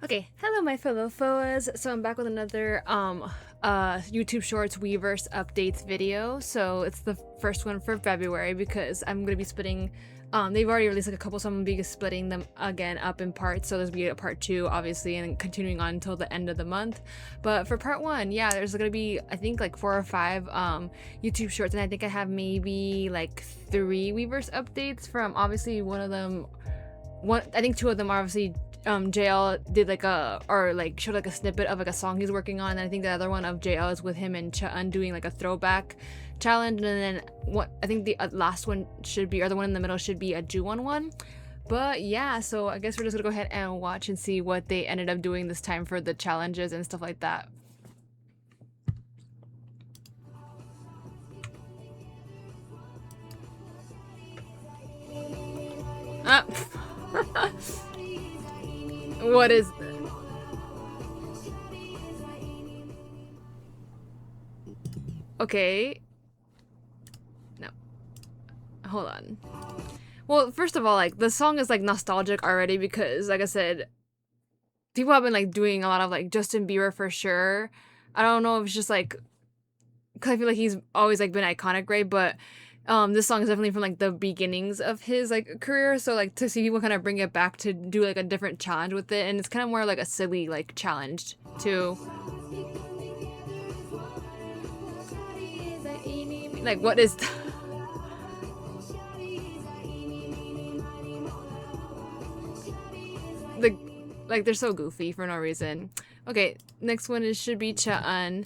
Okay, hello my fellow foas. So I'm back with another YouTube Shorts Weverse updates video. So it's the first one for February because I'm gonna be splitting. They've already released like a couple, so I'm gonna be splitting them again up in parts. So there's gonna be a part 2, obviously, and continuing on until the end of the month. But for part 1, yeah, there's gonna be I think like 4 or 5 YouTube Shorts, and I think I have maybe like 3 Weverse updates from obviously one of them. I think 2 of them are obviously. JL did like showed like a snippet of like a song he's working on, and I think the other one of JL is with him and Ch-un doing like a throwback challenge, and then what I think the last one should be, or the one in the middle should be a Ju-won one. But yeah, so I guess we're just gonna go ahead and watch and see what they ended up doing this time for the challenges and stuff like that. What is this? Okay. No. Hold on. Well, first of all, like, the song is, like, nostalgic already because, like I said, people have been, like, doing a lot of, like, Justin Bieber for sure. I don't know if it's just, like, because I feel like he's always, like, been iconic, right? But this song is definitely from like the beginnings of his like career, so like to see people kind of bring it back to do like a different challenge with it, and it's kind of more like a silly like challenge too. Like, what is the like they're so goofy for no reason. Okay, next one should be Ch-un,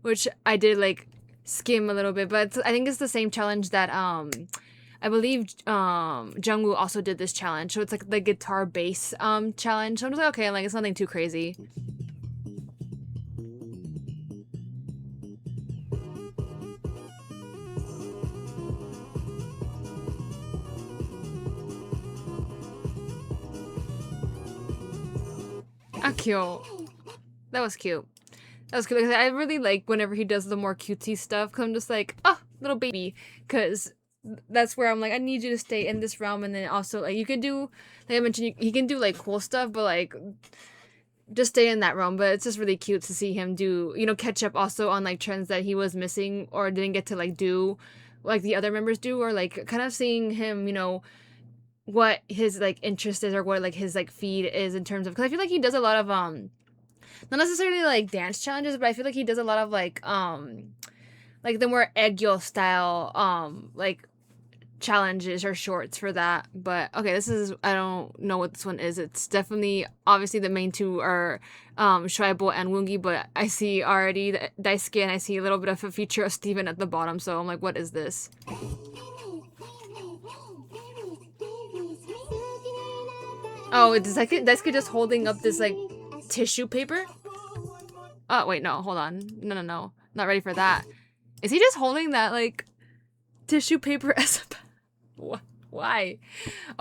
which I did like skim a little bit, but I think it's the same challenge that I believe Jungwoo also did this challenge. So it's like the guitar bass challenge. So I'm just like, okay, like it's nothing too crazy. Ah, cute. That was cute. That was cute. I really like whenever he does the more cutesy stuff, because I'm just like, oh, little baby. Because that's where I'm like, I need you to stay in this realm. And then also, like, you can do, like I mentioned, he can do, like, cool stuff, but, like, just stay in that realm. But it's just really cute to see him do, you know, catch up also on, like, trends that he was missing or didn't get to, like, do like the other members do. Or, like, kind of seeing him, you know, what his, like, interest is or what, like, his, like, feed is in terms of, because I feel like he does a lot of, not necessarily like dance challenges, but I feel like he does a lot of like the more Egyo style like challenges or shorts for that. But okay, this is, I don't know what this one is. It's definitely, obviously the main 2 are Shuaibo and Woongi, but I see already Daisuke and I see a little bit of a feature of Steven at the bottom, so I'm like, what is this? Oh, is Daisuke just holding up this like tissue paper? Oh, wait, no, hold on. No. Not ready for that. Is he just holding that, like, tissue paper as a... What? Why?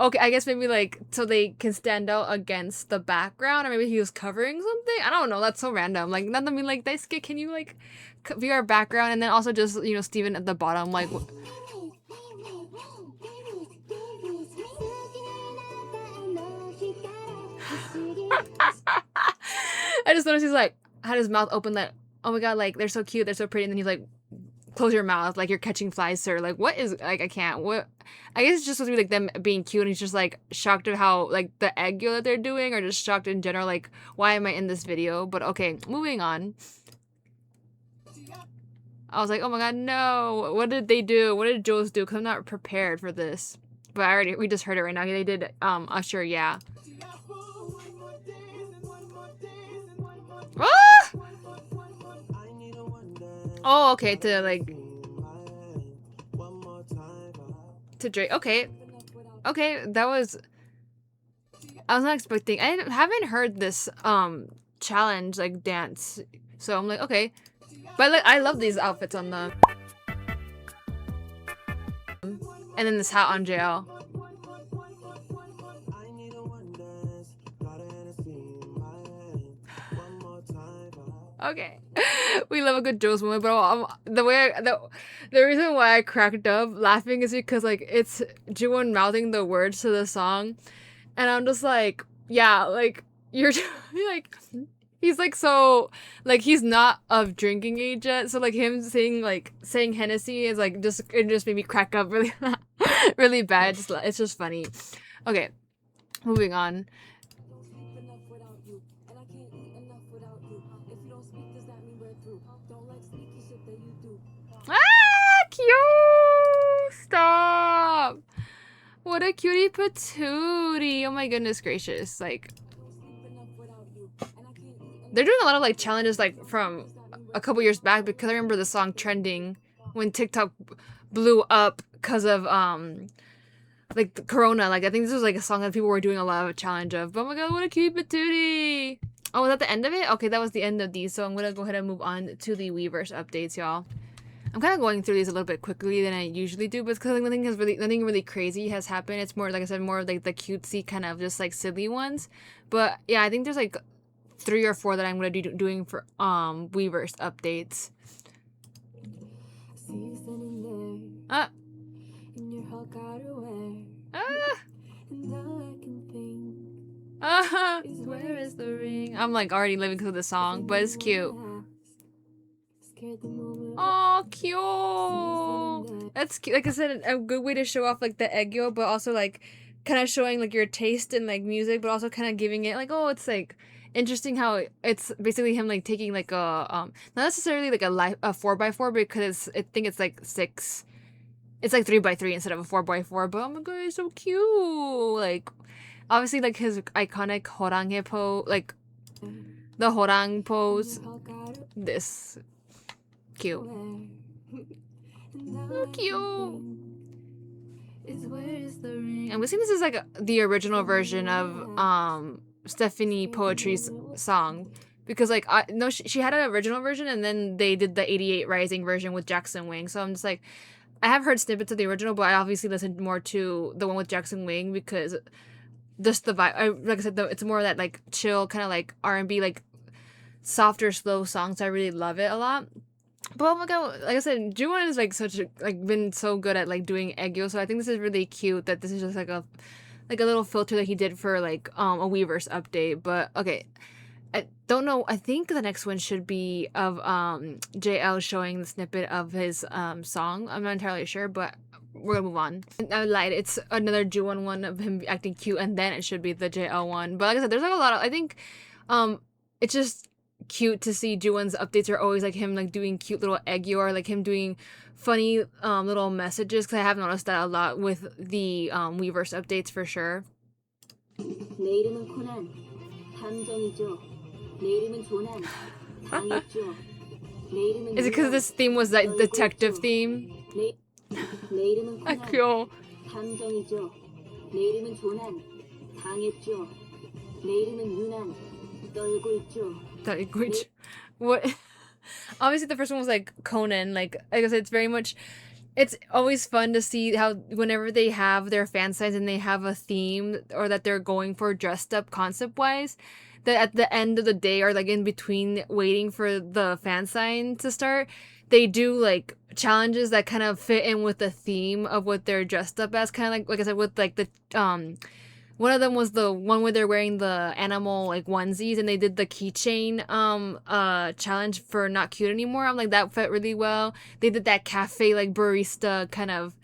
Okay, I guess maybe, like, so they can stand out against the background, or maybe he was covering something? I don't know, that's so random. Like, not that I mean, like, Daisuke, can you, like, be our background? And then also just, you know, Steven at the bottom, like... I just noticed he's like had his mouth open, like, oh my god, like they're so cute, they're so pretty, and then he's like, close your mouth, like you're catching flies, sir. Like, what is, like, I can't, what, I guess it's just supposed to be like them being cute, and he's just like shocked at how like the Egyo that they're doing, or just shocked in general, like, why am I in this video? But okay, moving on. I was like, oh my god, no, what did they do? What did Jules do? Because I'm not prepared for this. But we just heard it right now. They did Usher, yeah. Ah! Oh, okay, to like to Drake. Okay, that was, I was not expecting. I haven't heard this challenge like dance, so I'm like, okay. But like, I love these outfits on them, and then this hat on JL. Okay, we love a good Jules moment, but the reason why I cracked up laughing is because like it's Jiwon mouthing the words to the song, and I'm just like, yeah, like you're like, he's like, so like he's not of drinking age yet, so like him saying Hennessy is like just, it just made me crack up really really bad. It's just funny. Okay, moving on. Ah, cute! Stop! What a cutie patootie! Oh my goodness gracious! Like, they're doing a lot of like challenges like from a couple years back, because I remember the song trending when TikTok blew up because of like the Corona. Like I think this was like a song that people were doing a lot of a challenge of. But oh my god, what a cute patootie! Oh, was that the end of it? Okay, that was the end of these. So I'm gonna go ahead and move on to the Weverse updates, y'all. I'm kind of going through these a little bit quickly than I usually do, but because like, nothing really crazy has happened. It's more, like I said, more like the cutesy kind of just like silly ones. But yeah, I think there's like 3 or 4 that I'm gonna be doing for Weverse updates. Ah. Where is the ring? I'm like already living through the song, but it's cute. Oh, cute. That's cute. Like I said, a good way to show off like the egg yolk, but also like kind of showing like your taste in like music, but also kind of giving it like, oh, it's like interesting how it's basically him like taking like a not necessarily like a 4x4, because I think it's like 6. It's like 3x3 instead of a 4x4. But oh my god, it's so cute. Like obviously like his iconic horange pose, like the horang pose. This cute. So cute. I'm guessing this is like the original version of Stephanie Poetry's song, because like no, she had an original version and then they did the 88 Rising version with Jackson Wang. So I'm just like, I have heard snippets of the original, but I obviously listened more to the one with Jackson Wang because just the vibe. Like I said, it's more of that like chill kind of like R&B, like softer, slow songs. I really love it a lot. But oh my god, like I said, Ju-won is like such a, like been so good at like doing aegyo, so I think this is really cute that this is just like a little filter that he did for like a Weverse update. But okay, I don't know. I think the next one should be of JL showing the snippet of his song. I'm not entirely sure, but we're gonna move on. I lied. It's another Ju-won one of him acting cute, and then it should be the JL one. But like I said, there's like a lot of, I think it's just cute to see Ju-won's updates are always like him like doing cute little aegyo, or like him doing funny little messages, because I have noticed that a lot with the Weverse updates for sure. Is it because this theme was like detective theme? 귀여워. What? Obviously the first one was like Conan. Like I said, it's very much, it's always fun to see how whenever they have their fan signs and they have a theme or that they're going for dressed up concept wise, that at the end of the day or like in between waiting for the fan sign to start, they do like challenges that kind of fit in with the theme of what they're dressed up as. Kind of like I said, with like the one of them was the one where they're wearing the animal like onesies, and they did the keychain challenge for Not Cute Anymore. I'm like, that fit really well. They did that cafe like barista kind of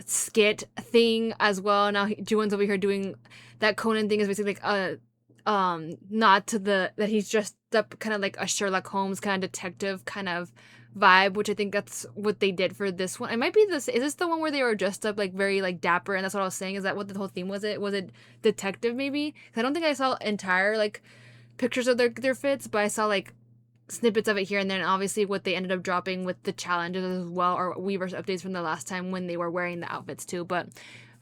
skit thing as well. Now Ju-won's over here doing that Conan thing, is basically like a nod to the that he's dressed up kind of like a Sherlock Holmes kind of detective kind of vibe, which I think that's what they did for this one. It might be this. Is this the one where they were dressed up like very like dapper, and that's what I was saying? Is that what the whole theme was? Was it detective maybe? 'Cause I don't think I saw entire like pictures of their fits, but I saw like snippets of it here and there, and obviously what they ended up dropping with the challenges as well, or Weverse updates from the last time when they were wearing the outfits too. But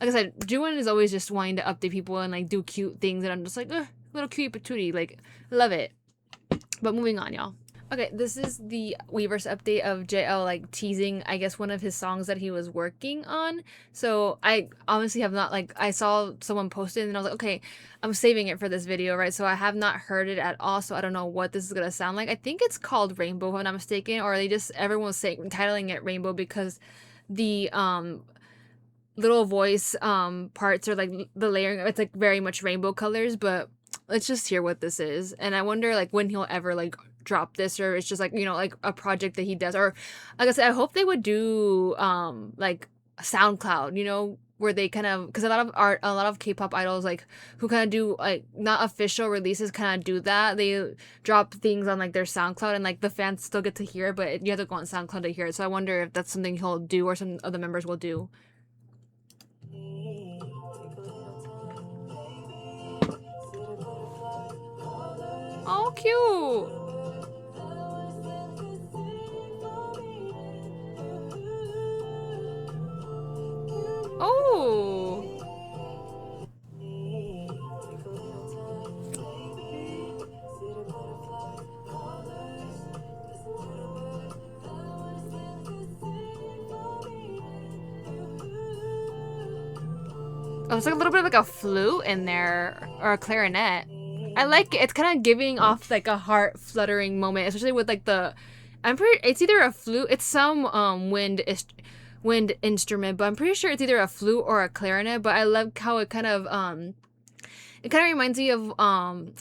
like I said, Ju-won is always just wanting to update people and like do cute things, and I'm just like, little cute patootie, like love it. But moving on, y'all. Okay, this is the Weverse update of JL like teasing, I guess, one of his songs that he was working on. So I honestly have not, like, I saw someone post it and I was like, okay, I'm saving it for this video, right? So I have not heard it at all, so I don't know what this is gonna sound like. I think it's called Rainbow, if I'm not mistaken, or they just, everyone was saying, titling it Rainbow because the little voice parts are like the layering, it's like very much rainbow colors, but let's just hear what this is. And I wonder like when he'll ever like drop this, or it's just like, you know, like a project that he does. Or like I said, I hope they would do like SoundCloud, you know, where they kind of, because a lot of K-pop idols like who kind of do like not official releases kind of do that. They drop things on like their SoundCloud and like the fans still get to hear it, but you have to go on SoundCloud to hear it. So I wonder if that's something he'll do or some other members will do. Oh, cute. Oh. Oh, it's like a little bit of like a flute in there, or a clarinet. I like it. It's kind of giving off like a heart fluttering moment, especially with like the, it's either a flute, it's some wind instrument, but I'm pretty sure it's either a flute or a clarinet. But I love how it kind of reminds me of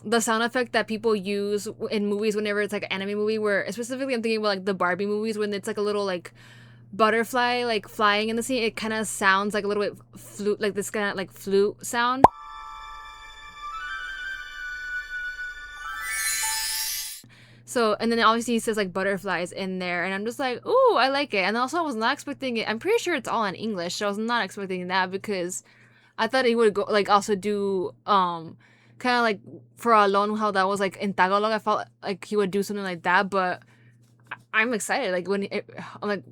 the sound effect that people use in movies whenever it's like an anime movie, where specifically I'm thinking about like the Barbie movies when it's like a little like butterfly like flying in the scene. It kind of sounds like a little bit flute, like this kind of like flute sound. So, and then obviously he says like butterflies in there, and I'm just like, ooh, I like it. And also I was not expecting it. I'm pretty sure it's all in English, so I was not expecting that, because I thought he would go like also do kind of like for Alone, how that was like in Tagalog. I felt like he would do something like that, but I'm excited. Like I'm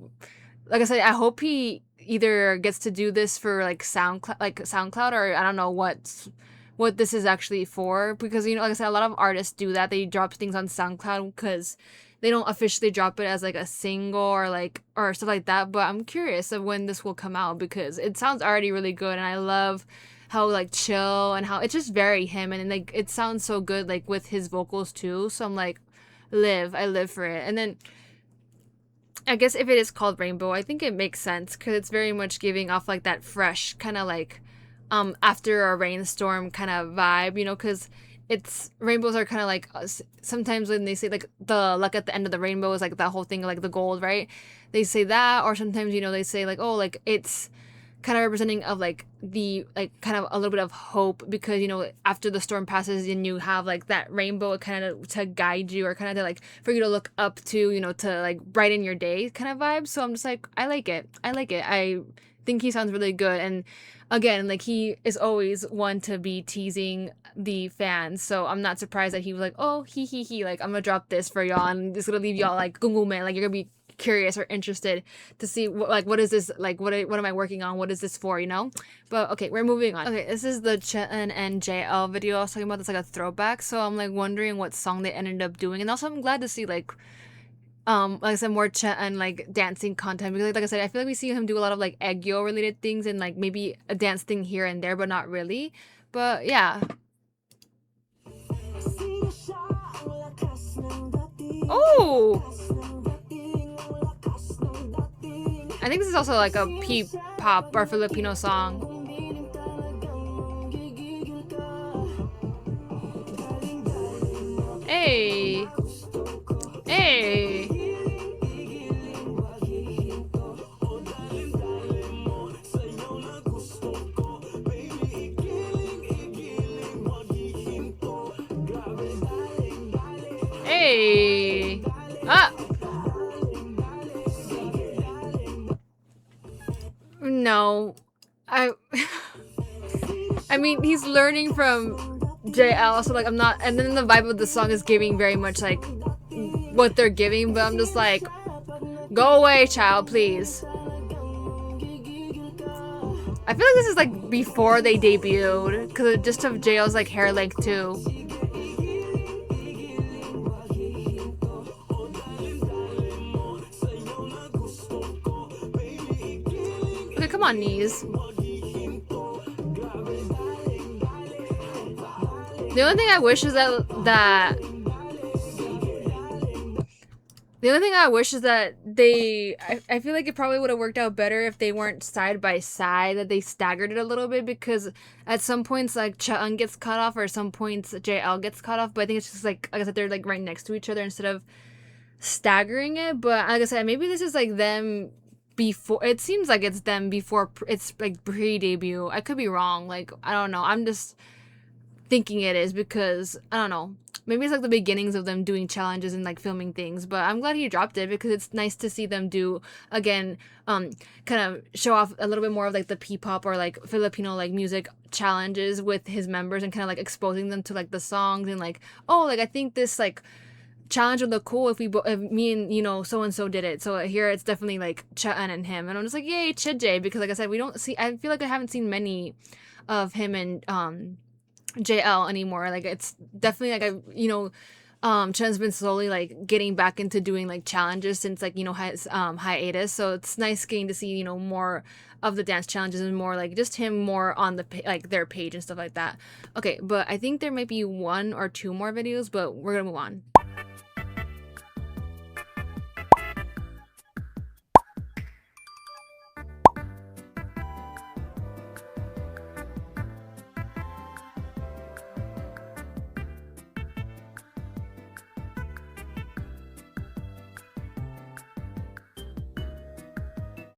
like I said, I hope he either gets to do this for like SoundCloud, or I don't know what this is actually for, because, you know, like I said, a lot of artists do that. They drop things on SoundCloud because they don't officially drop it as like a single or stuff like that. But I'm curious of when this will come out, because it sounds already really good, and I love how like chill and how it's just very him, and like it sounds so good like with his vocals too. So I'm like, I live for it. And then I guess if it is called Rainbow, I think it makes sense, because it's very much giving off like that fresh kind of like after a rainstorm kind of vibe, you know, because it's rainbows are kind of like sometimes when they say like the luck at the end of the rainbow is like that whole thing like the gold, right? They say that, or sometimes, you know, they say like, oh, like it's kind of representing of like the like kind of a little bit of hope, because, you know, after the storm passes and you have like that rainbow kind of to guide you, or kind of to like for you to look up to, you know, to like brighten your day kind of vibe. So I'm just like, I like it. I think he sounds really good. And again, like he is always one to be teasing the fans, so I'm not surprised that he was like, oh, he like, I'm gonna drop this for y'all, and it's gonna leave y'all like man, like you're gonna be curious or interested to see what is this, like what am I working on, what is this for, you know? But okay, we're moving on. Okay, this is the Chen and JL video I was talking about. That's like a throwback, so I'm like wondering what song they ended up doing. And also I'm glad to see like I said, more Chen and like dancing content, because like I said, I feel like we see him do a lot of like Aegyo related things, and like maybe a dance thing here and there, but not really. But yeah. Oh, I think this is also like a P-pop or Filipino song. Hey. Hey. Hey. Ah. No. I mean, he's learning from JL, so like I'm not, and then the vibe of the song is giving very much like what they're giving, but I'm just like, go away, child, please. I feel like this is like before they debuted, because just of JL's like hair length too. Okay, come on, knees. The only thing I wish is that The only thing I wish is that I feel like it probably would have worked out better if they weren't side by side, that they staggered it a little bit, because at some points, like, Cha-eun gets cut off, or at some points, JL gets cut off, but I think it's just, like I said, they're, like, right next to each other instead of staggering it. But like I said, maybe this is, like, them before, it seems like it's them before, it's, like, pre-debut. I could be wrong, like, I don't know, I'm just thinking it is, because I don't know, maybe it's like the beginnings of them doing challenges and like filming things. But I'm glad he dropped it, because it's nice to see them do again, kind of show off a little bit more of like the P-pop or like Filipino like music challenges with his members, and kind of like exposing them to like the songs, and like, oh, like I think this like challenge would look cool if if me and, you know, so and so did it. So here it's definitely like Cha-eun and him, and I'm just like, yay, Chije, because like I said, we don't see, I feel like I haven't seen many of him and JL anymore. Like, it's definitely like, I, you know, Chen's been slowly like getting back into doing like challenges since, like, you know, his hiatus. So it's nice getting to see, you know, more of the dance challenges, and more like just him more on the like their page and stuff like that. Okay, but I think there might be one or two more videos, but we're gonna move on.